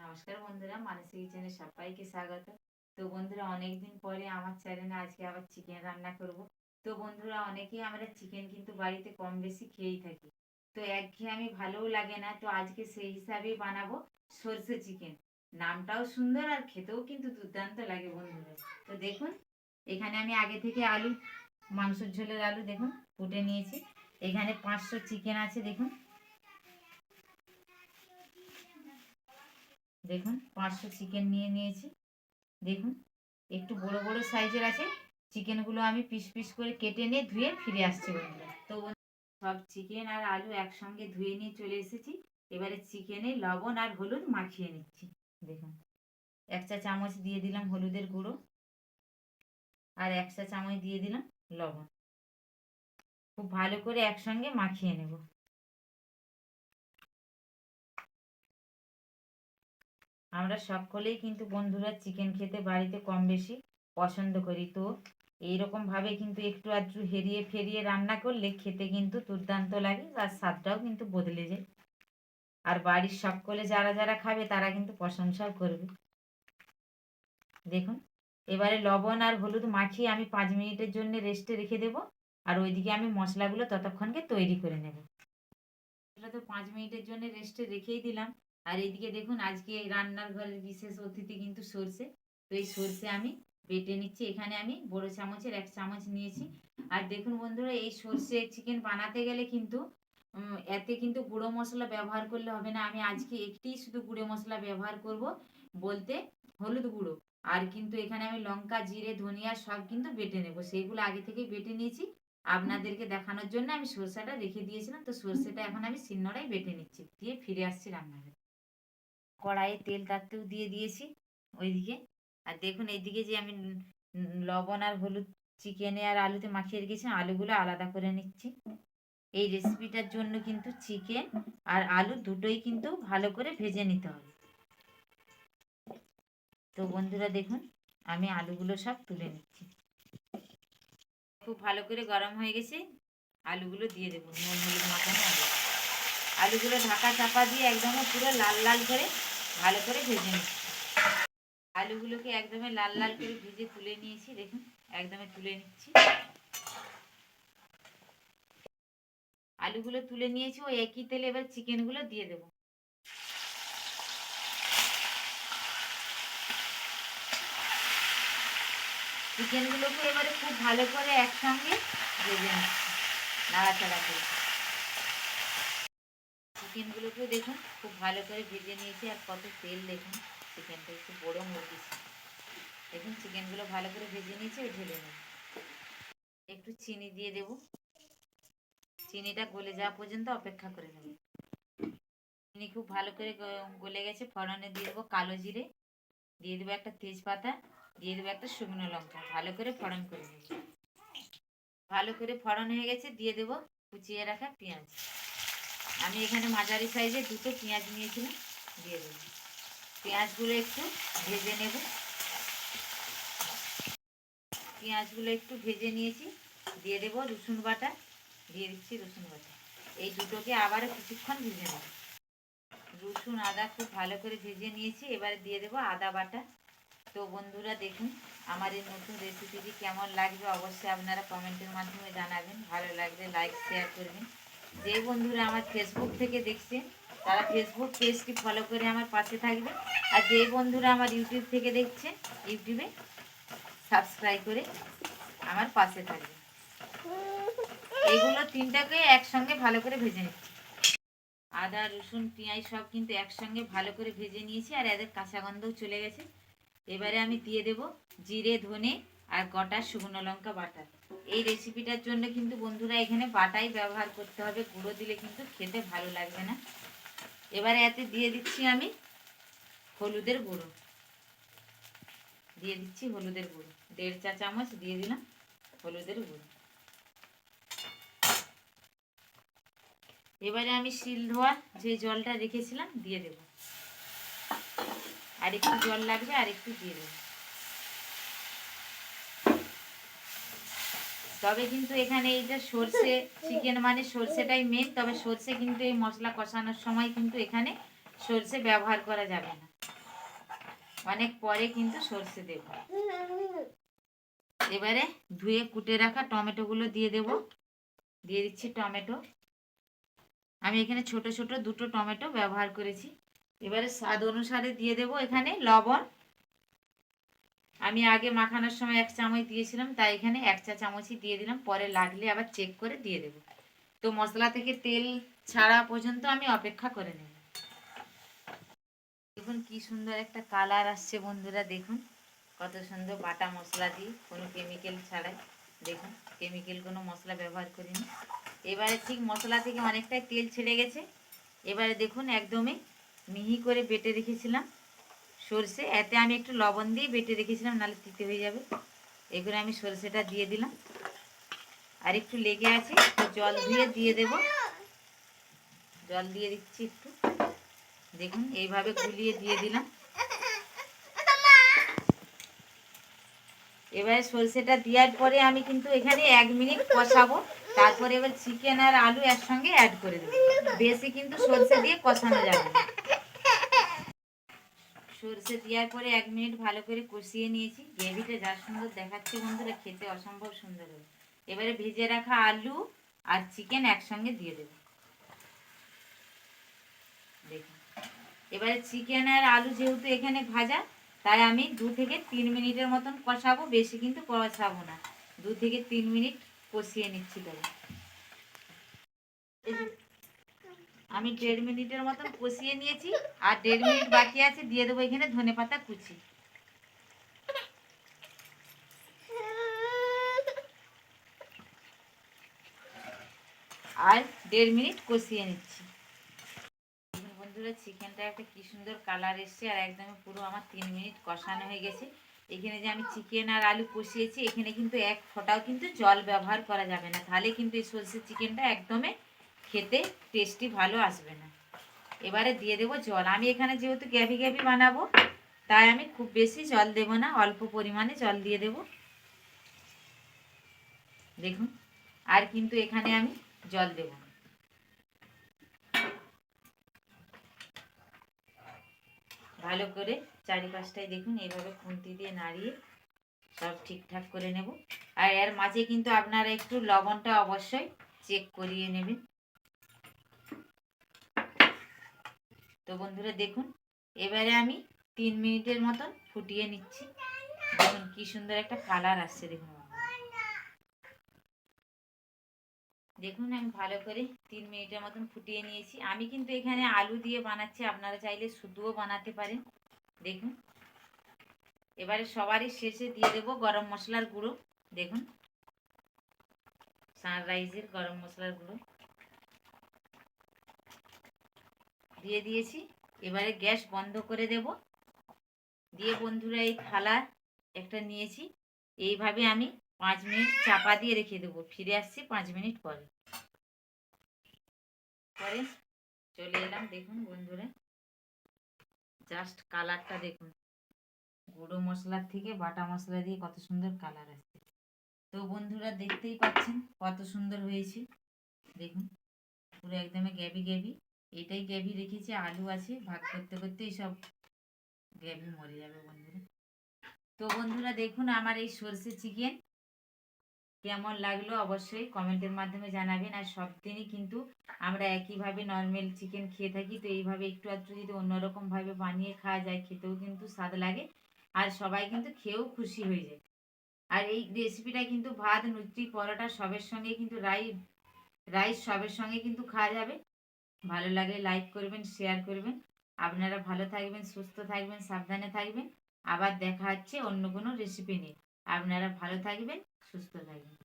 নমস্কার বন্ধুরা, মানসী কিচেনে সবাইকে স্বাগত। তো বন্ধুরা, অনেকদিন পরে আমার চ্যানেলে আজকে আবার চিকেন রান্না করব। তো বন্ধুরা, অনেকেই আমরা চিকেন কিন্তু বাড়িতে কম বেশি খেয়েই থাকি। তো একঘেয়েমি ভালোও লাগে না, তো আজকে সেই হিসাবেই বানাবো সরষে চিকেন। নামটাও সুন্দর আর খেতেও কিন্তু দুর্দান্ত লাগে বন্ধুরা। তো দেখুন, এখানে আমি আগে থেকে আলু, মাংসের ঝোলের আলু দেখুন ফুটে নিয়েছি। এখানে 500 চিকেন আছে দেখুন। দেখুন 500 চিকেন নিয়ে নিয়েছি। দেখুন একটু বড় বড় সাইজের আছে। চিকেনগুলো আমি পিস পিস করে কেটে নিয়ে ধুয়ে ফিরে আসছি বন্ধুরা। তো সব চিকেন আর আলু একসঙ্গে ধুয়ে নিয়ে চলে এসেছি। এবারে চিকেনে লবণ আর হলুদ মাখিয়ে নিচ্ছি। দেখুন 1 চা চামচ দিয়ে দিলাম হলুদের গুঁড়ো, আর 1 চা চামচ দিয়ে দিলাম লবণ। খুব ভালো করে একসঙ্গে মাখিয়ে নেব। আমরা সকলেই কিন্তু বন্ধুরা চিকেন খেতে বাড়িতে কম বেশি পছন্দ করি। তো এইরকম ভাবে কিন্তু একটু আধটু হেরিয়ে ফেরিয়ে রান্না করলে খেতে কিন্তু দুর্দান্ত লাগে, আর স্বাদটাও কিন্তু বদলে যায়। আর বাড়ির সকলে যারা যারা খাবে তারা কিন্তু প্রশংসাও করবে। দেখুন এবারে লবণ আর হলুদ মাখিয়ে আমি 5 মিনিটের জন্য রেস্টে রেখে দেব। আর ওইদিকে আমি মশলাগুলো ততক্ষণকে তৈরি করে নেব। এটা তো 5 মিনিটের জন্য রেস্টে রেখেই দিলাম। আর এইদিকে দেখুন, আজকে এই রান্নার ঘরের বিশেষ অতিথি কিন্তু সর্ষে। তো এই সর্ষে আমি বেটে নিচ্ছি। এখানে আমি বড় চামচের 1 চামচ নিয়েছি। আর দেখুন বন্ধুরা, এই সর্ষে চিকেন বানাতে গেলে কিন্তু এতে কিন্তু গুঁড়ো মশলা ব্যবহার করলে হবে না। আমি আজকে একটি শুধু গুঁড়ো মশলা ব্যবহার করব, বলতে হলুদ গুঁড়ো। আর কিন্তু এখানে আমি লঙ্কা, জিরে, ধনিয়া সব কিন্তু বেটে নেব। সেইগুলো আগে থেকেই বেটে নিয়েছি। আপনাদেরকে দেখানোর জন্য আমি সরষেটা রেখে দিয়েছিলাম। তো সরষেটা এখন আমি শিলনোড়ায় বেটে নিচ্ছি, দিয়ে ফিরে আসছি রান্নাঘরে। কড়াইয়ে তেল তাতেও দিয়ে দিয়েছি ওইদিকে। আর দেখুন এইদিকে যে আমি লবণ আর হলুদ চিকেনে আর আলুতে মাখিয়ে রেখেছি, আলুগুলো আলাদা করে নিচ্ছি। এই রেসিপিটার জন্য কিন্তু চিকেন আর আলু দুটোই কিন্তু ভালো করে ভেজে নিতে হবে। তো বন্ধুরা দেখুন, আমি আলুগুলো সব তুলে নিচ্ছি। খুব ভালো করে গরম হয়ে গেছে, আলুগুলো দিয়ে দেবো। নুন হলুদ মাখানো আলু, আলুগুলো ঢাকা চাপা দিয়ে একদম পুরো লাল লাল করে ভালো করে ভেজে নিচ্ছি। আলুগুলোকে একদমই লাল লাল করে ভেজে তুলে নিয়েছি। দেখুন একদমই তুলে নিচ্ছি। আলুগুলো তুলে নিয়েছি, ওই একই তেলে এবার চিকেনগুলো দিয়ে দেবো। চিকেনগুলোকে এবারে খুব ভালো করে একসঙ্গে ভেজে নিচ্ছি, নাড়াচাড়া করে। চিকেনগুলোকে দেখুন খুব ভালো করে ভেজে নিয়েছি। আর কত তেল দেখুন, চিকেনটা একটু বড় মুরগি। দেখুন চিকেনগুলো ভালো করে ভেজে নিয়েছি, ঢেলে নেব। একটু চিনি দিয়ে দেব। চিনিটা গলে যাওয়া পর্যন্ত অপেক্ষা করে নেব। চিনি খুব ভালো করে গলে গেছে। ফোড়নে দিয়ে দেবো কালো জিরে, দিয়ে দেবো একটা তেজপাতা, দিয়ে দেবো একটা শুকনো লঙ্কা। ভালো করে ফোড়ন করে নেব। ভালো করে ফোড়ন হয়ে গেছে, দিয়ে দেবো কুচিয়ে রাখা পেঁয়াজ। আমি এখানে মাঝারি সাইজে 2টো পেঁয়াজ নিয়েছিলাম, দিয়ে দেবো। পেঁয়াজগুলো একটু ভেজে নেব। পেঁয়াজগুলো একটু ভেজে নিয়েছি, দিয়ে দেবো রসুন বাটা। দিয়ে দিচ্ছি রসুন বাটা। এই দুটোকে আবারও কিছুক্ষণ ভেজে নেব। রসুন আদা খুব ভালো করে ভেজে নিয়েছি, এবারে দিয়ে দেবো আদা বাটা। তো বন্ধুরা দেখুন, আমার এই নতুন রেসিপিটি কেমন লাগবে অবশ্যই আপনারা কমেন্টের মাধ্যমে জানাবেন। ভালো লাগলে লাইক শেয়ার করবেন। যে বন্ধুরা আমার ফেসবুক থেকে দেখছেন তারা ফেসবুক পেজটি ফলো করে আমার পাশে থাকবে। আর যে বন্ধুরা আমার ইউটিউব থেকে দেখছেন, ইউটিউবে সাবস্ক্রাইব করে আমার পাশে থাকবে। এগুলো তিনটাকে একসঙ্গে ভালো করে ভেজে নিচ্ছি। আদা রসুন পেঁয়াজ সব কিন্তু একসঙ্গে ভালো করে ভেজে নিয়েছি, আর এদের কাঁচা গন্ধও চলে গেছে। এবারে আমি দিয়ে দেব জিরে, ধনে আর গোটা শুকনো লঙ্কা বাটা। এই রেসিপিটার জন্য কিন্তু বন্ধুরা এখানে বাটাই ব্যবহার করতে হবে, গুঁড়ো দিলে কিন্তু খেতে ভালো লাগবে না। এবারে এতে দিয়ে দিচ্ছি আমি হলুদের গুঁড়ো। দিয়ে দিচ্ছি হলুদের গুঁড়ো, 1.5 চা চামচ দিয়ে দিলাম হলুদের গুঁড়ো। এবারে আমি শিল ধোয়া যে জলটা রেখেছিলাম দিয়ে দেব। আর একটু জল লাগবে, আর একটু দিয়ে দেব। তবে কিন্তু এখানে এই যে সর্ষে চিকেন মানে সর্ষেটাই মেন। তবে সর্ষে কিন্তু এই মশলা কষানোর সময় কিন্তু এখানে সর্ষে ব্যবহার করা যাবে না। অনেক পরে কিন্তু সর্ষে দেব। এবারে ধুয়ে কুটে রাখা টমেটোগুলো দিয়ে দেব। দিয়ে দিচ্ছি টমেটো। আমি এখানে ছোট ছোট দুটো টমেটো ব্যবহার করেছি। এবারে স্বাদ অনুসারে দিয়ে দেব এখানে লবণ। আমি আগে মাখানোর সময় 1 চামচ দিয়েছিলাম, তাই এখানে 1 চা চামচই দিয়ে দিলাম। পরে লাগলে আবার চেক করে দিয়ে দেব। তো মশলা থেকে তেল ছাড়া পর্যন্ত আমি অপেক্ষা করে নেব। দেখুন কি সুন্দর একটা কালার আসছে বন্ধুরা, দেখুন কত সুন্দর বাটা মশলা দিয়ে, কোনো কেমিক্যাল ছাড়াই। দেখুন কেমিক্যাল কোনো মশলা ব্যবহার করিনি। এবারে ঠিক মশলা থেকে অনেকটাই তেল ছেড়ে গেছে। এবারে দেখুন একদমই মিহি করে বেটে রেখেছিলাম সরষে, এতে আমি একটু লবণ দিয়ে বেটে রেখেছিলাম, নাহলে তিতে হয়ে যাবে। এগুলো আমি সরষেটা দিয়ে দিলাম। আর একটু লেগে আছে, জল দিয়ে দেব। জল দিয়ে দিচ্ছি একটু। দেখুন এইভাবে গুলিয়ে দিয়ে দিলাম। এবারে সরষেটা দেওয়ার পরে আমি কিন্তু এখানে 1 মিনিট কষাবো। তারপরে এবার চিকেন আর আলু একসঙ্গে অ্যাড করে দেবো। বেশি কিন্তু সরষে দিয়ে কষানো যাবে না। সরষে দেওয়ার পরে 1 মিনিট ভালো করে কষিয়ে নিয়েছি। গ্রেভিটা যা সুন্দর দেখাচ্ছে বন্ধুরা, খেতে অসম্ভব সুন্দর হবে। এবারে ভেজে রাখা আলু আর চিকেন একসঙ্গে দিয়ে দেবো। দেখুন এবারে চিকেন আর আলু যেহেতু এখানে ভাজা, তাই আমি 2 থেকে 3 মিনিটের মতন কষাবো। বেশি কিন্তু কষাবো না, 2 থেকে 3 মিনিট কষিয়ে নিচ্ছি। তবে আমি 1.5 মিনিটের মতন কষিয়ে নিয়েছি, আর 1.5 মিনিট বাকি আছে। দিয়ে দেবো এখানে ধনেপাতা কুচি। আর 1.5 মিনিট কষিয়ে নিচ্ছি। বন্ধুরা চিকেনটা একটা কি সুন্দর কালার এসছে, আর একদম পুরো আমার 3 মিনিট কষানো হয়ে গেছে। এখানে যে আমি চিকেন আর আলু কষিয়েছি, এখানে কিন্তু 1 ফোঁটাও কিন্তু জল ব্যবহার করা যাবে না, তাহলে কিন্তু এই সরষের চিকেনটা একদমই খেতে টেস্টি ভালো আসবে না। এবারে দিয়ে দেবো জল। আমি এখানে যেহেতু গ্রেভি বানাবো, তাই আমি খুব বেশি জল দেব না, অল্প পরিমাণে জল দিয়ে দেব। দেখুন আর কিন্তু এখানে আমি জল দেব না। ভালো করে চারিপাশটায় দেখুন এইভাবে খুন্তি দিয়ে নাড়িয়ে সব ঠিকঠাক করে নেব। আর এর মাঝে কিন্তু আপনারা একটু লবণটা অবশ্যই চেক করিয়ে নেবেন। তো বন্ধুরা দেখুন এবারে আমি 3 মিনিটের মতন ফুটিয়ে নিচ্ছি। দেখুন কি সুন্দর একটা কালার আসছে। দেখুন দেখুন আমি ভালো করে 3 মিনিটের মতন ফুটিয়ে নিয়েছি। আমি কিন্তু এখানে আলু দিয়ে বানাচ্ছি, আপনারা চাইলে শুধুও বানাতে পারেন। দেখুন এবারে সবারই শেষে দিয়ে দেব গরম মশলার গুঁড়ো। দেখুন সানরাইজের গরম মশলার গুঁড়ো দিয়ে দিয়েছি। এবারে গ্যাস বন্ধ করে দেব। দিয়ে বন্ধুরা এই থালা একটা নিয়েছি, এইভাবে আমি 5 মিনিট চাপা দিয়ে রেখে দেবো। ফিরে আসছি 5 মিনিট পরে। চলে এলাম। দেখুন বন্ধুরা জাস্ট কালারটা দেখুন, গুঁড়ো মশলার থেকে বাটা মশলা দিয়ে কত সুন্দর কালার আসছে। তো বন্ধুরা দেখতেই পাচ্ছেন কত সুন্দর হয়েছে। দেখুন পুরো একদমই গ্রেভি। এটাই গ্রেভি রেখেছি, আলু আছে, ভাগ করতে করতেই সব গ্রেভি মরে যাবে বন্ধুরা। তো বন্ধুরা দেখুন আমার এই সরষে চিকেন কেমন লাগলো অবশ্যই কমেন্টের মাধ্যমে জানাবেন। আর সব দিনই কিন্তু আমরা একইভাবে নর্মাল চিকেন খেয়ে থাকি, তো এইভাবে একটু আধটু যদি অন্যরকমভাবে বানিয়ে খাওয়া যায়, খেতেও কিন্তু স্বাদ লাগে, আর সবাই কিন্তু খেয়েও খুশি হয়ে যায়। আর এই রেসিপিটা কিন্তু ভাত, লুচি, পরোটা সবের সঙ্গে কিন্তু রাইস সবের সঙ্গে কিন্তু খাওয়া যাবে। ভালো লাগলে লাইক করবেন, শেয়ার করবেন। আপনারা ভালো থাকবেন, সুস্থ থাকবেন, সাবধানে থাকবেন। আবার দেখা হচ্ছে অন্য কোনো রেসিপি নিয়ে। আপনারা ভালো থাকবেন, সুস্থ থাকবেন।